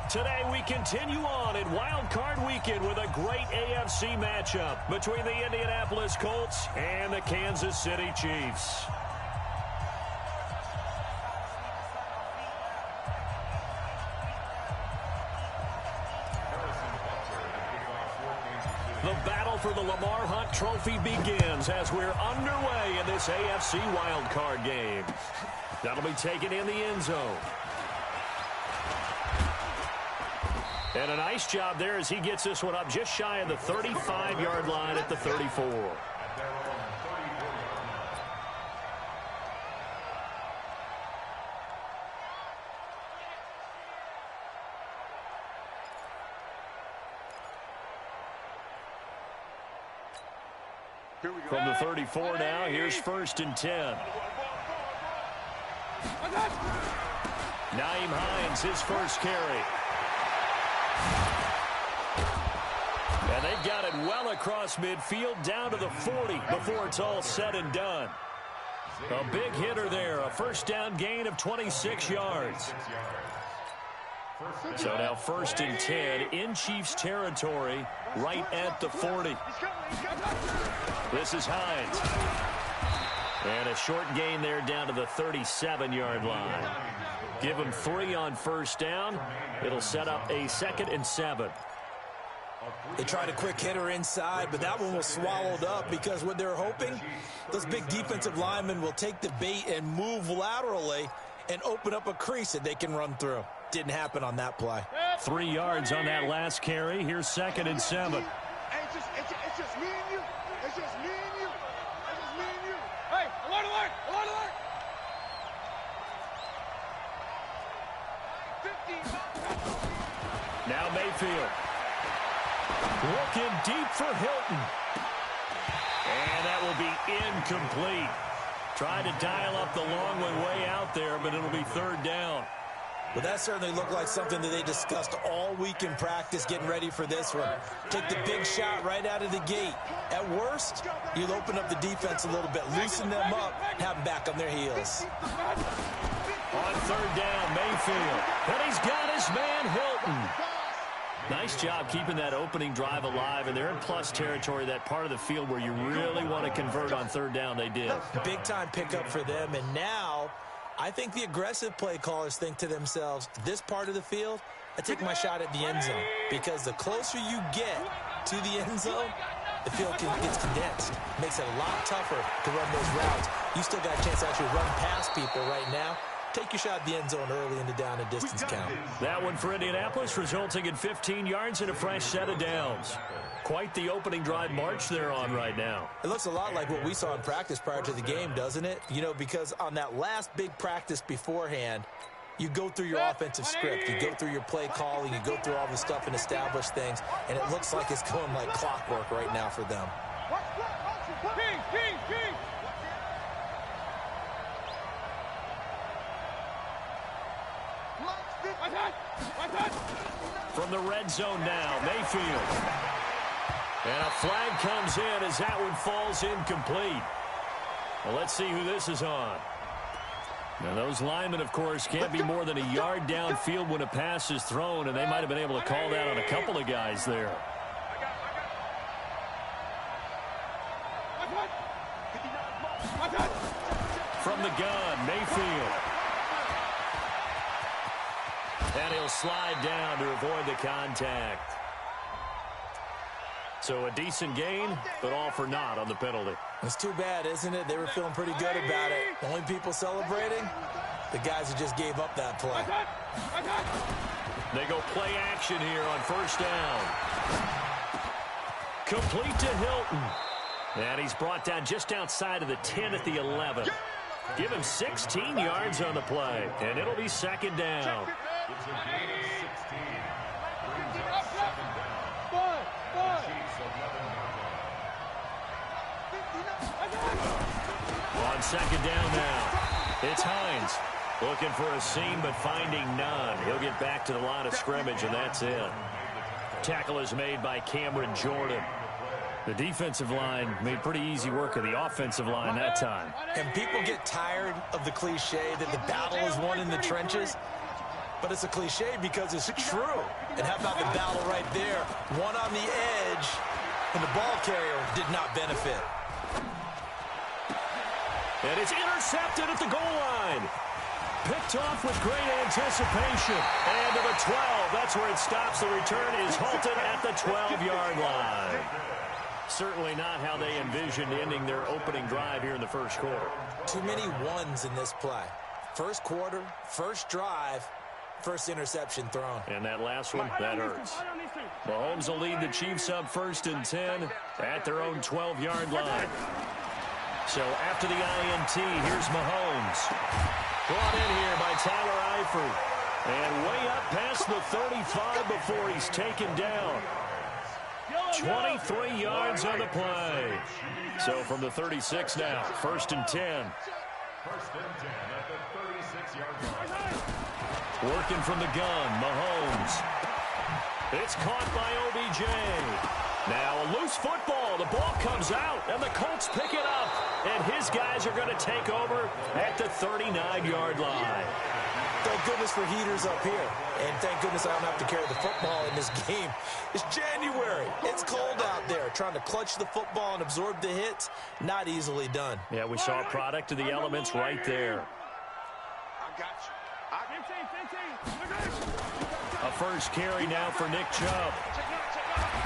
Today we continue on in Wild Card Weekend with a great AFC matchup between the Indianapolis Colts and the Kansas City Chiefs. The battle for the Lamar Hunt Trophy begins as we're underway in this AFC Wild Card game. That'll be taken in the end zone. And a nice job there as he gets this one up just shy of the 35-yard line at the 34. From the 34 now, here's 1st and 10. Nyheim Hines, his first carry. And they've got it well across midfield down to the 40 before it's all said and done. A big hitter there, a first down gain of 26 yards. So now 1st and 10 in Chiefs territory right at the 40. This is Hines. And a short gain there down to the 37-yard line. Give him 3 on 1st down. It'll set up a 2nd and 7. They tried a quick hitter inside, but that one was swallowed up because what they're hoping, those big defensive linemen will take the bait and move laterally and open up a crease that they can run through. Didn't happen on that play. 3 yards on that last carry. Here's 2nd and 7. It's just me and you. It's just me and you. It's just me and you. Hey, alert, alert, alert, alert. 15. Now Mayfield. Looking deep for Hilton. And that will be incomplete. Tried to dial up the long one way out there, but it'll be 3rd down. Well, that certainly looked like something that they discussed all week in practice getting ready for this one. Take the big shot right out of the gate. At worst, you'll open up the defense a little bit, loosen them up, have them back on their heels. On 3rd down, Mayfield. And he's got his man, Hilton. Nice job keeping that opening drive alive, and they're in plus territory, that part of the field where you really want to convert on 3rd down. They did. Big-time pickup for them, and now I think the aggressive play callers think to themselves, this part of the field, I take my shot at the end zone, because the closer you get to the end zone, the field gets condensed. Makes it a lot tougher to run those routes. You still got a chance to actually run past people right now. Take your shot at the end zone early in the down and distance count. That one for Indianapolis, resulting in 15 yards and a fresh set of downs. Quite the opening drive march they're on right now. It looks a lot like what we saw in practice prior to the game, doesn't it? You know, because on that last big practice beforehand, you go through your offensive script, you go through your play calling, you go through all the stuff and establish things, and it looks like it's going like clockwork right now for them. From the red zone now, Mayfield. And a flag comes in as that one falls incomplete. Well, let's see who this is on. Now, those linemen, of course, can't be more than a yard downfield when a pass is thrown, and they might have been able to call that on a couple of guys there. From the gun, Mayfield. And he'll slide down to avoid the contact. So a decent gain, but all for naught on the penalty. It's too bad, isn't it? They were feeling pretty good about it. The only people celebrating, the guys who just gave up that play. They go play action here on 1st down. Complete to Hilton. And he's brought down just outside of the 10 at the 11. Give him 16 yards on the play, and it'll be 2nd down. On 2nd down now, it's Hines. Looking for a seam, but finding none. He'll get back to the line of scrimmage, and that's it. Tackle is made by Cameron Jordan. The defensive line made pretty easy work of the offensive line that time. And people get tired of the cliche that the battle is won in the trenches. but it's a cliche because it's true. And how about the battle right there? One on the edge, and the ball carrier did not benefit. And it's intercepted at the goal line. Picked off with great anticipation. And to the 12. That's where it stops. The return is halted at the 12-yard line. Certainly not how they envisioned ending their opening drive here in the first quarter. Too many ones in this play. First quarter, first drive, first interception thrown. And that last one, that hurts. Mahomes will lead the Chiefs up 1st and 10 at their own 12-yard line. So after the INT, here's Mahomes. Brought in here by Tyler Eifert. And way up past the 35 before he's taken down. 23 yards on the play. So from the 36 now, 1st and 10. 1st and 10 at the 36-yard line. Working from the gun, Mahomes. It's caught by OBJ. Now a loose football. The ball comes out, and the Colts pick it up. And his guys are going to take over at the 39-yard line. Thank goodness for heaters up here. And thank goodness I don't have to carry the football in this game. It's January. It's cold out there. Trying to clutch the football and absorb the hits, not easily done. Yeah, we saw a product of the elements right there. I got you. A first carry now for Nick Chubb.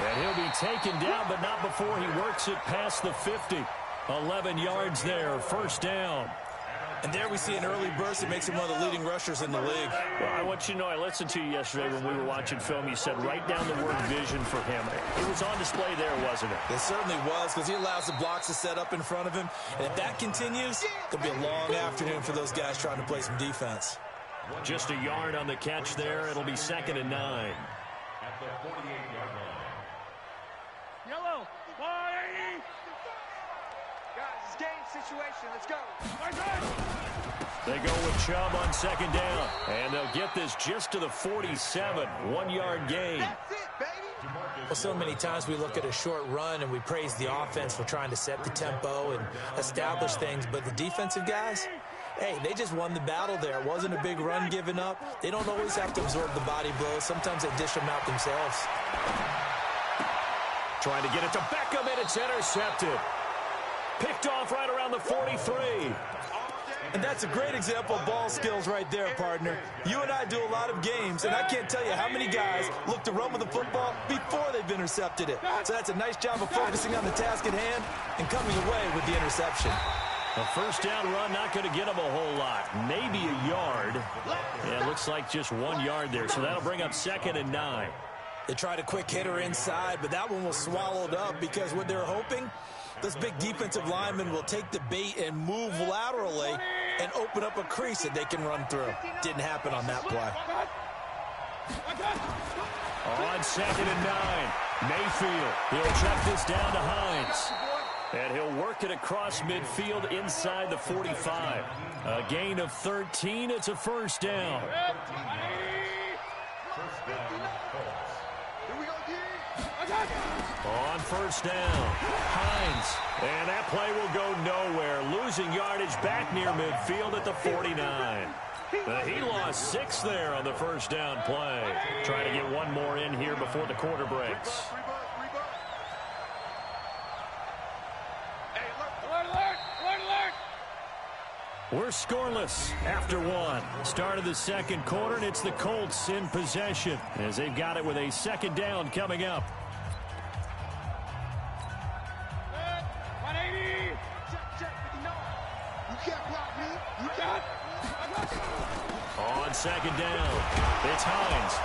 And he'll be taken down, but not before he works it past the 50. 11 yards there, 1st down. And there we see an early burst that makes him one of the leading rushers in the league. Well, I want you to know, I listened to you yesterday when we were watching film. You said write down the word vision for him. It was on display there, wasn't it? It certainly was, because he allows the blocks to set up in front of him. And if that continues, it'll be a long afternoon for those guys trying to play some defense. Just a yard on the catch there. It'll be 2nd and 9. At the 48-yard line. Yellow, 180. Guys, it's game situation. Let's go. They go with Chubb on 2nd down. And they'll get this just to the 47. 1-yard gain. That's it, baby. Well, so many times we look at a short run and we praise the offense for trying to set the tempo and establish things. But the defensive guys, hey, they just won the battle there. It wasn't a big run given up. They don't always have to absorb the body blows. Sometimes they dish them out themselves. Trying to get it to Beckham, and it's intercepted. Picked off right around the 43. And that's a great example of ball skills right there, partner. You and I do a lot of games, and I can't tell you how many guys look to run with the football before they've intercepted it. So that's a nice job of focusing on the task at hand and coming away with the interception. A 1st down run, not going to get him a whole lot. Maybe a yard. Yeah, it looks like just 1 yard there, so that'll bring up 2nd and 9. They tried a quick hitter inside, but that one was swallowed up because what they're hoping, those big defensive linemen will take the bait and move laterally and open up a crease that they can run through. Didn't happen on that play. On 2nd and 9, Mayfield. He'll check this down to Hines. And he'll work it across midfield inside the 45. A gain of 13. It's a 1st down. On 1st down, Hines. And that play will go nowhere. Losing yardage back near midfield at the 49. He lost 6 there on the 1st down play. Trying to get one more in here before the quarter breaks. We're scoreless after 1. Start of the 2nd quarter, and it's the Colts in possession as they've got it with a 2nd down coming up. 180. You can't block me. You can't. On 2nd down, it's Hines.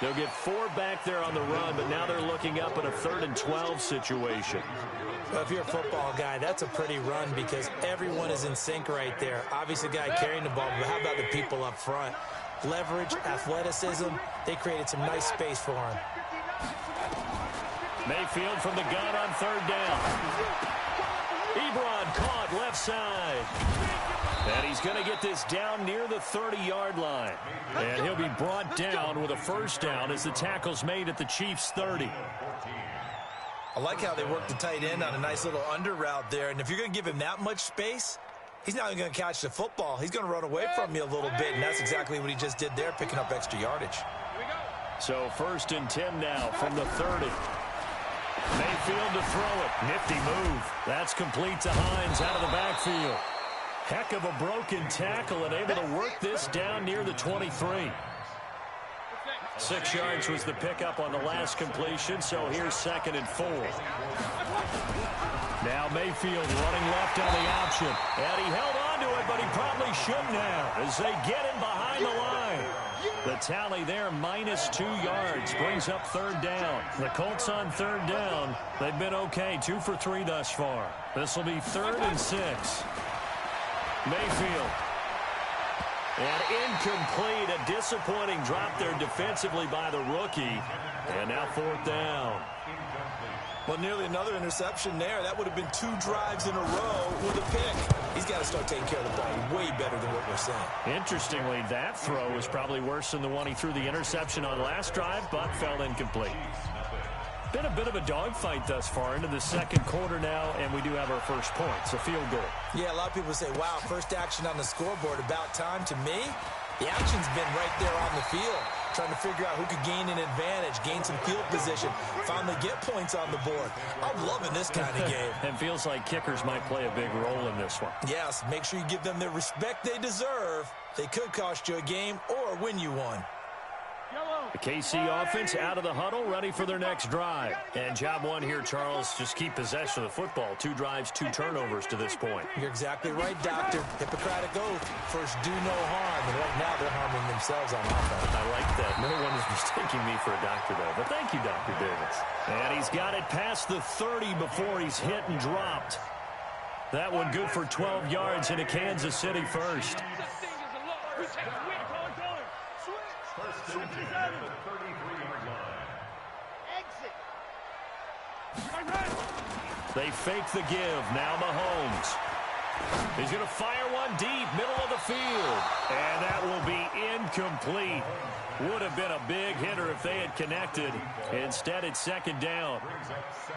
They'll get 4 back there on the run, but now they're looking up at a 3rd and 12 situation. Well, if you're a football guy, that's a pretty run because everyone is in sync right there. Obviously, the guy carrying the ball, but how about the people up front? Leverage, athleticism, they created some nice space for him. Mayfield from the gun on 3rd down. Ebron caught left side. And he's going to get this down near the 30-yard line. And he'll be brought down with a 1st down as the tackle's made at the Chiefs' 30. I like how they work the tight end on a nice little under route there. And if you're going to give him that much space, He's not even going to catch the football. He's going to run away from me a little bit, and that's exactly what he just did there, picking up extra yardage. So 1st and 10 now from the 30. Mayfield to throw it. Nifty move. That's complete to Hines out of the backfield. Heck of a broken tackle and able to work this down near the 23. 6 yards was the pickup on the last completion, so here's 2nd and 4. Now Mayfield running left on the option. And he held on to it, but he probably shouldn't have as they get him behind the line. The tally there, -2 yards, brings up 3rd down. The Colts on 3rd down. They've been okay, 2 for 3 thus far. This will be 3rd and 6. Mayfield. And incomplete, a disappointing drop there defensively by the rookie. And now 4th down. Well, nearly another interception there. That would have been 2 drives in a row with a pick. He's got to start taking care of the ball way better than what we're saying. Interestingly, that throw was probably worse than the one he threw the interception on last drive, but fell incomplete. Been a bit of a dogfight thus far into the 2nd quarter now, and we do have our first points, a field goal. Yeah, a lot of people say, wow, first action on the scoreboard, about time. To me, the action's been right there on the field, trying to figure out who could gain an advantage, gain some field position, finally get points on the board. I'm loving this kind of game. It feels like kickers might play a big role in this one. Yes, make sure you give them the respect they deserve. They could cost you a game or win you one. The KC offense out of the huddle, ready for their next drive. And job one here, Charles, just keep possession of the football. 2 drives, 2 turnovers to this point. You're exactly right, Doctor. Hippocratic oath. First, do no harm. And right now, they're harming themselves on offense. I like that. No one is mistaking me for a doctor, though. But thank you, Dr. Davis. And he's got it past the 30 before he's hit and dropped. That one good for 12 yards into Kansas City first. They fake the give. Now Mahomes. He's going to fire one deep, middle of the field. And that will be incomplete. Would have been a big hitter if they had connected. Instead, it's 2nd down.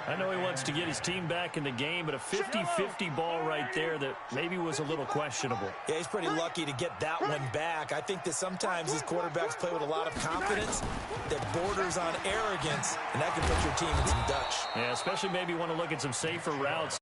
I know he wants to get his team back in the game, but a 50-50 ball right there that maybe was a little questionable. Yeah, he's pretty lucky to get that one back. I think that sometimes these quarterbacks play with a lot of confidence that borders on arrogance, and that can put your team in some Dutch. Yeah, especially maybe want to look at some safer routes